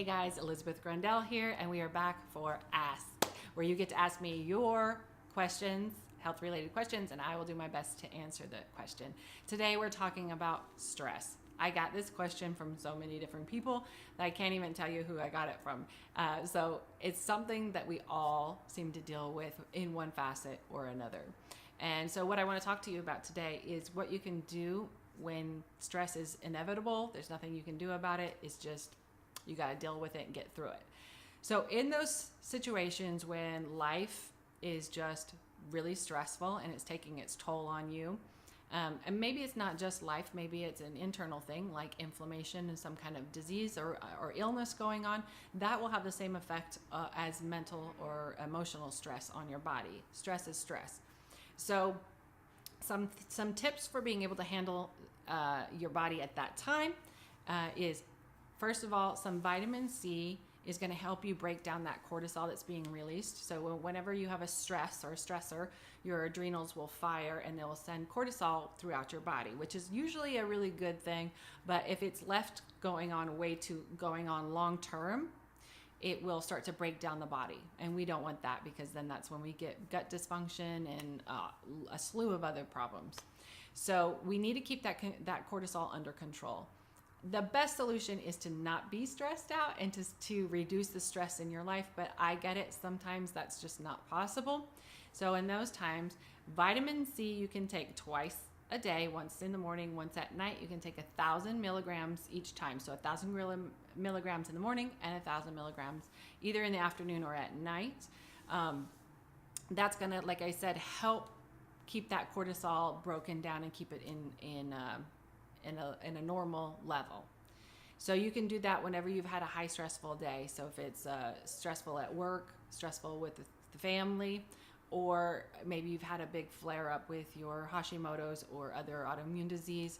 guys, Elizabeth Grundell here, and we are back for Ask, where you get to ask me your questions, health-related questions, and I will do my best to answer the question. Today we're talking about stress. I got this question from so many different people that I can't even tell you who I got it from. So it's something that we all seem to deal with in one facet or another. And so what I want to talk to you about today is what you can do when stress is inevitable. There's nothing you can do about it. It's just you got to deal with it and get through it. So in those situations when life is just really stressful and it's taking its toll on you, and maybe it's not just life, maybe it's an internal thing like inflammation and some kind of disease or illness going on, that will have the same effect as mental or emotional stress on your body. Stress is stress. So some tips for being able to handle your body at that time is, first of all, some vitamin C is going to help you break down that cortisol that's being released. So whenever you have a stress or a stressor, your adrenals will fire and they'll send cortisol throughout your body, which is usually a really good thing. But if it's left going on long term, it will start to break down the body. And we don't want that, because then that's when we get gut dysfunction and a slew of other problems. So we need to keep that cortisol under control. The best solution is to not be stressed out and to reduce the stress in your life, but I get it. Sometimes that's just not possible. So in those times, vitamin C you can take twice a day, once in the morning, once at night. You can take 1,000 milligrams each time. So 1,000 milligrams in the morning and 1,000 milligrams either in the afternoon or at night. That's gonna, like I said, help keep that cortisol broken down and keep it in a normal level. So you can do that whenever you've had a high stressful day. So if it's stressful at work, stressful with the family, or maybe you've had a big flare up with your Hashimoto's or other autoimmune disease,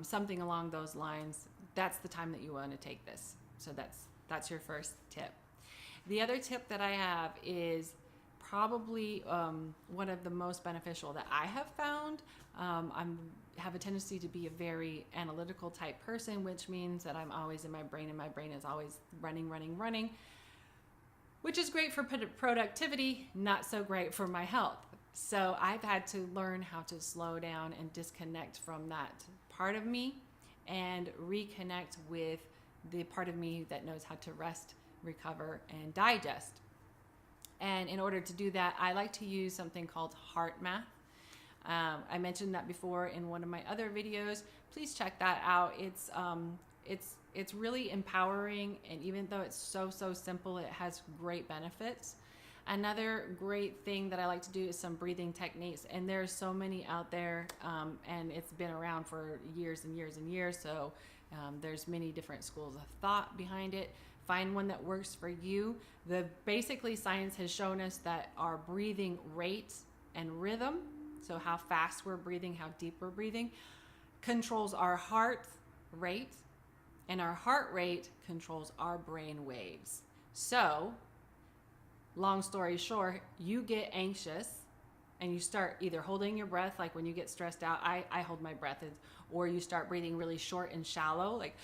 something along those lines, that's the time that you want to take this. So that's your first tip. The other tip that I have is probably one of the most beneficial that I have found. I have a tendency to be a very analytical type person, which means that I'm always in my brain, and my brain is always running, which is great for productivity, not so great for my health. So I've had to learn how to slow down and disconnect from that part of me and reconnect with the part of me that knows how to rest, recover, and digest. And in order to do that, I like to use something called heart math. I mentioned that before in one of my other videos. Please check that out. It's really empowering, and even though it's so simple, it has great benefits. Another great thing that I like to do is some breathing techniques, and there's so many out there, and it's been around for years and years and years. So there's many different schools of thought behind it. Find one that works for you. Basically, science has shown us that our breathing rate and rhythm, so how fast we're breathing, how deep we're breathing, controls our heart rate, and our heart rate controls our brain waves. So, long story short, you get anxious and you start either holding your breath, like when you get stressed out, I hold my breath, or you start breathing really short and shallow, like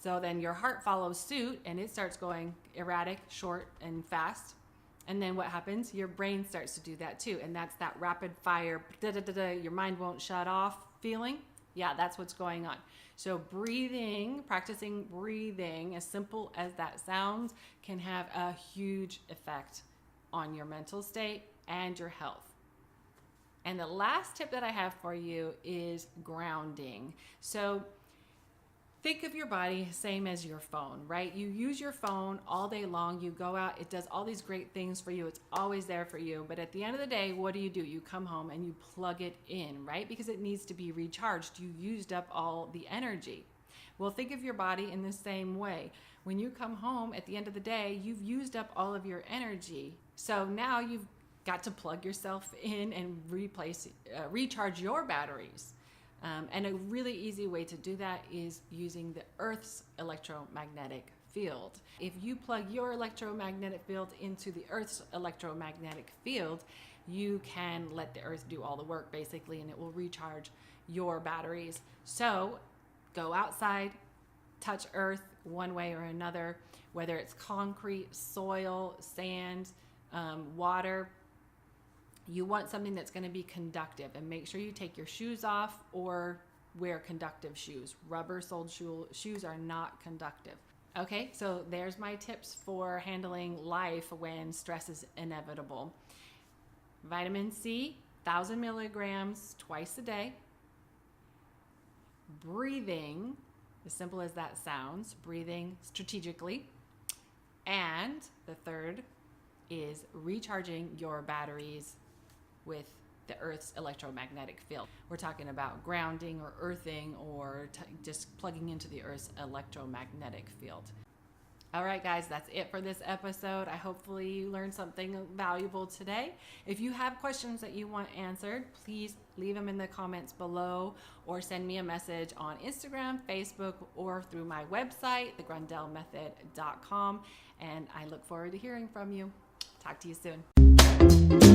so then your heart follows suit and it starts going erratic, short, and fast. And then what happens? Your brain starts to do that too. And that's that rapid fire, your mind won't shut off feeling. Yeah, that's what's going on. So practicing breathing, as simple as that sounds, can have a huge effect on your mental state and your health. And the last tip that I have for you is grounding. So think of your body same as your phone, right? You use your phone all day long. You go out, it does all these great things for you. It's always there for you. But at the end of the day, what do? You come home and you plug it in, right? Because it needs to be recharged. You used up all the energy. Well, think of your body in the same way. When you come home at the end of the day, you've used up all of your energy. So now you've got to plug yourself in and recharge your batteries. And a really easy way to do that is using the Earth's electromagnetic field. If you plug your electromagnetic field into the Earth's electromagnetic field, you can let the Earth do all the work basically, and it will recharge your batteries. So go outside, touch Earth, one way or another, whether it's concrete, soil, sand, water. You want something that's going to be conductive, and make sure you take your shoes off or wear conductive shoes. Rubber-soled shoes are not conductive. Okay, so there's my tips for handling life when stress is inevitable. Vitamin C, 1,000 milligrams twice a day. Breathing, as simple as that sounds, breathing strategically. And the third is recharging your batteries with the Earth's electromagnetic field. We're talking about grounding or earthing, or just plugging into the Earth's electromagnetic field. All right, guys, that's it for this episode. Hopefully you learned something valuable today. If you have questions that you want answered, please leave them in the comments below, or send me a message on Instagram, Facebook, or through my website, thegrundelmethod.com. And I look forward to hearing from you. Talk to you soon.